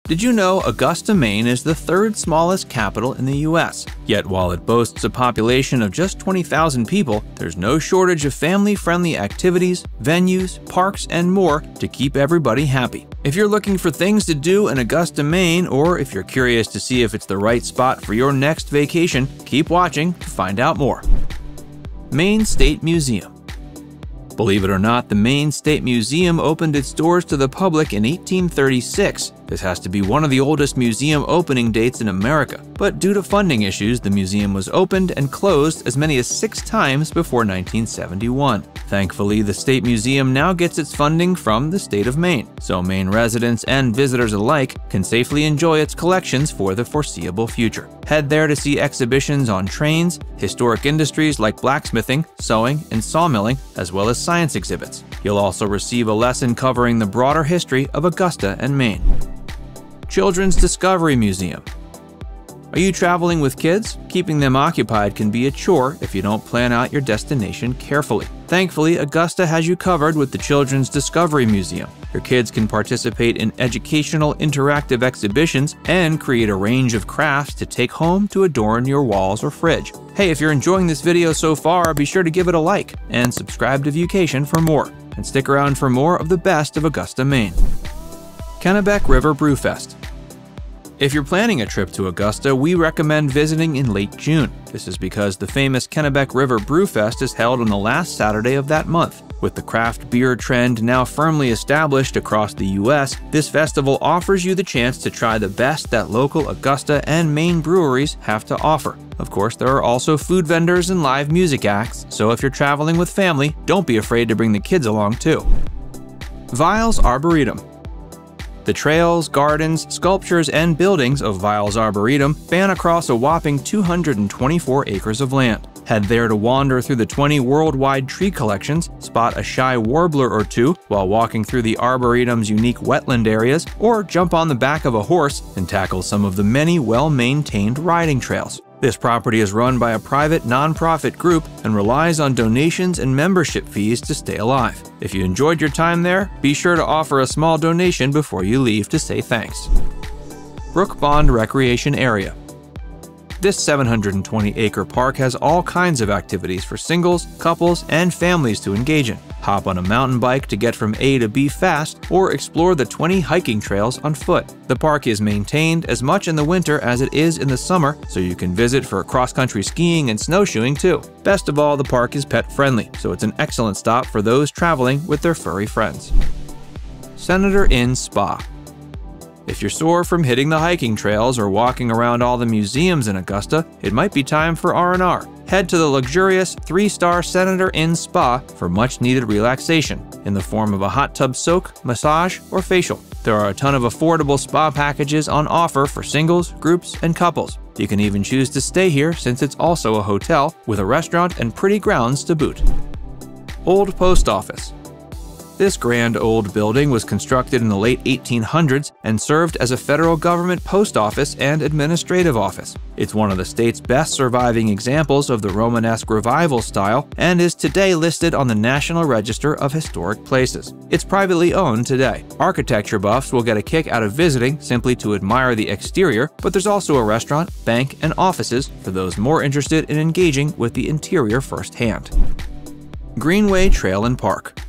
Did you know Augusta, Maine is the third smallest capital in the US? Yet while it boasts a population of just 20,000 people, there's no shortage of family-friendly activities, venues, parks, and more to keep everybody happy. If you're looking for things to do in Augusta, Maine, or if you're curious to see if it's the right spot for your next vacation, keep watching to find out more. Maine State Museum. Believe it or not, the Maine State Museum opened its doors to the public in 1836. This has to be one of the oldest museum opening dates in America, but due to funding issues, the museum was opened and closed as many as 6 times before 1971. Thankfully, the State Museum now gets its funding from the state of Maine, so Maine residents and visitors alike can safely enjoy its collections for the foreseeable future. Head there to see exhibitions on trains, historic industries like blacksmithing, sewing, and sawmilling, as well as science exhibits. You'll also receive a lesson covering the broader history of Augusta and Maine. Children's Discovery Museum. Are you traveling with kids? Keeping them occupied can be a chore if you don't plan out your destination carefully. Thankfully, Augusta has you covered with the Children's Discovery Museum. Your kids can participate in educational interactive exhibitions and create a range of crafts to take home to adorn your walls or fridge. Hey, if you're enjoying this video so far, be sure to give it a like and subscribe to Vucation for more. And stick around for more of the best of Augusta, Maine. Kennebec River Brewfest. If you're planning a trip to Augusta, we recommend visiting in late June. This is because the famous Kennebec River Brewfest is held on the last Saturday of that month. With the craft beer trend now firmly established across the US, this festival offers you the chance to try the best that local Augusta and Maine breweries have to offer. Of course, there are also food vendors and live music acts, so if you're traveling with family, don't be afraid to bring the kids along too. Vile's Arboretum. The trails, gardens, sculptures, and buildings of Vile's Arboretum span across a whopping 224 acres of land. Head there to wander through the 20 worldwide tree collections, spot a shy warbler or two while walking through the Arboretum's unique wetland areas, or jump on the back of a horse and tackle some of the many well-maintained riding trails. This property is run by a private nonprofit group and relies on donations and membership fees to stay alive. If you enjoyed your time there, be sure to offer a small donation before you leave to say thanks. Brook Bond Recreation Area. This 720-acre park has all kinds of activities for singles, couples, and families to engage in. Hop on a mountain bike to get from A to B fast, or explore the 20 hiking trails on foot. The park is maintained as much in the winter as it is in the summer, so you can visit for cross-country skiing and snowshoeing too. Best of all, the park is pet-friendly, so it's an excellent stop for those traveling with their furry friends. Senator Inn Spa. If you're sore from hitting the hiking trails or walking around all the museums in Augusta, it might be time for R&R. Head to the luxurious 3-star Senator Inn Spa for much-needed relaxation in the form of a hot tub soak, massage, or facial. There are a ton of affordable spa packages on offer for singles, groups, and couples. You can even choose to stay here since it's also a hotel with a restaurant and pretty grounds to boot. Old Post Office. This grand old building was constructed in the late 1800s and served as a federal government post office and administrative office. It's one of the state's best surviving examples of the Romanesque Revival style and is today listed on the National Register of Historic Places. It's privately owned today. Architecture buffs will get a kick out of visiting simply to admire the exterior, but there's also a restaurant, bank, and offices for those more interested in engaging with the interior firsthand. Greeneway Trail and Park.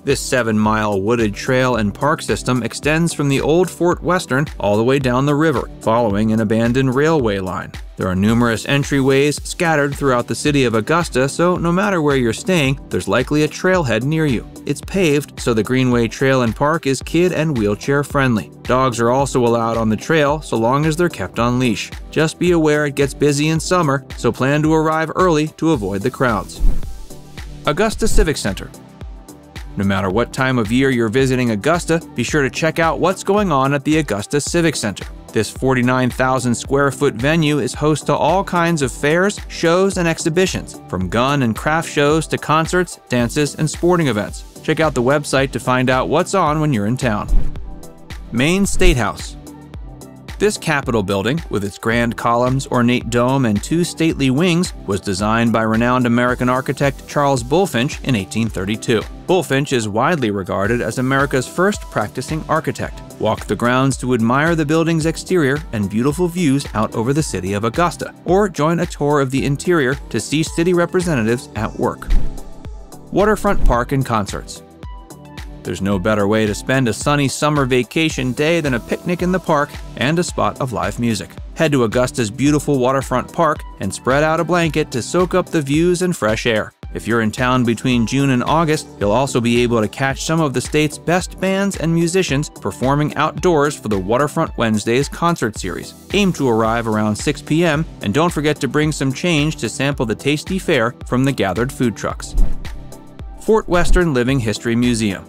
This 7-mile wooded trail and park system extends from the old Fort Western all the way down the river, following an abandoned railway line. There are numerous entryways scattered throughout the city of Augusta, so no matter where you're staying, there's likely a trailhead near you. It's paved, so the Greenway Trail and Park is kid and wheelchair friendly. Dogs are also allowed on the trail so long as they're kept on leash. Just be aware it gets busy in summer, so plan to arrive early to avoid the crowds. Augusta Civic Center. No matter what time of year you're visiting Augusta, be sure to check out what's going on at the Augusta Civic Center. This 49,000 square foot venue is host to all kinds of fairs, shows, and exhibitions, from gun and craft shows to concerts, dances, and sporting events. Check out the website to find out what's on when you're in town. Maine State House. This Capitol building, with its grand columns, ornate dome, and 2 stately wings, was designed by renowned American architect Charles Bulfinch in 1832. Bulfinch is widely regarded as America's first practicing architect. Walk the grounds to admire the building's exterior and beautiful views out over the city of Augusta, or join a tour of the interior to see city representatives at work. Waterfront Park and Concerts. There's no better way to spend a sunny summer vacation day than a picnic in the park and a spot of live music. Head to Augusta's beautiful Waterfront Park and spread out a blanket to soak up the views and fresh air. If you're in town between June and August, you'll also be able to catch some of the state's best bands and musicians performing outdoors for the Waterfront Wednesdays concert series. Aim to arrive around 6 p.m. and don't forget to bring some change to sample the tasty fare from the gathered food trucks. Fort Western Living History Museum.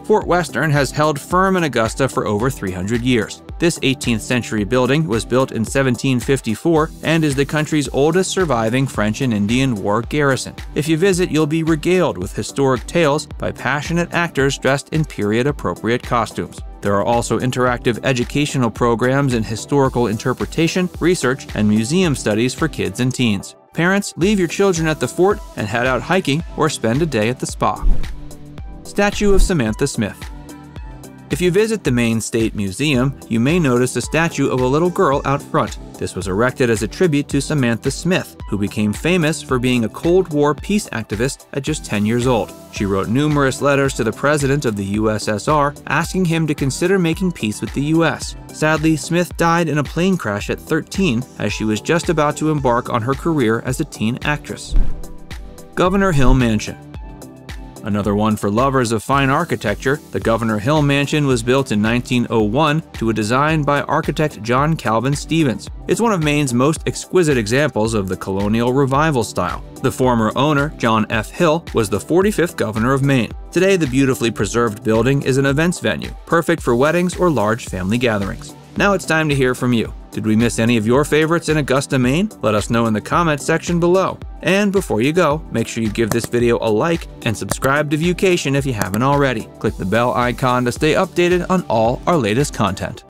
Fort Western has held firm in Augusta for over 300 years. This 18th century building was built in 1754 and is the country's oldest surviving French and Indian War garrison. If you visit, you'll be regaled with historic tales by passionate actors dressed in period-appropriate costumes. There are also interactive educational programs in historical interpretation, research, and museum studies for kids and teens. Parents, leave your children at the fort and head out hiking or spend a day at the spa. Statue of Samantha Smith. If you visit the Maine State Museum, you may notice a statue of a little girl out front. This was erected as a tribute to Samantha Smith, who became famous for being a Cold War peace activist at just 10 years old. She wrote numerous letters to the president of the USSR, asking him to consider making peace with the US. Sadly, Smith died in a plane crash at 13 as she was just about to embark on her career as a teen actress. Governor Hill Mansion. Another one for lovers of fine architecture, the Governor Hill Mansion was built in 1901 to a design by architect John Calvin Stevens. It's one of Maine's most exquisite examples of the colonial revival style. The former owner, John F. Hill, was the 45th governor of Maine. Today, the beautifully preserved building is an events venue, perfect for weddings or large family gatherings. Now it's time to hear from you. Did we miss any of your favorites in Augusta, Maine? Let us know in the comments section below. And before you go, make sure you give this video a like and subscribe to Viewcation if you haven't already. Click the bell icon to stay updated on all our latest content.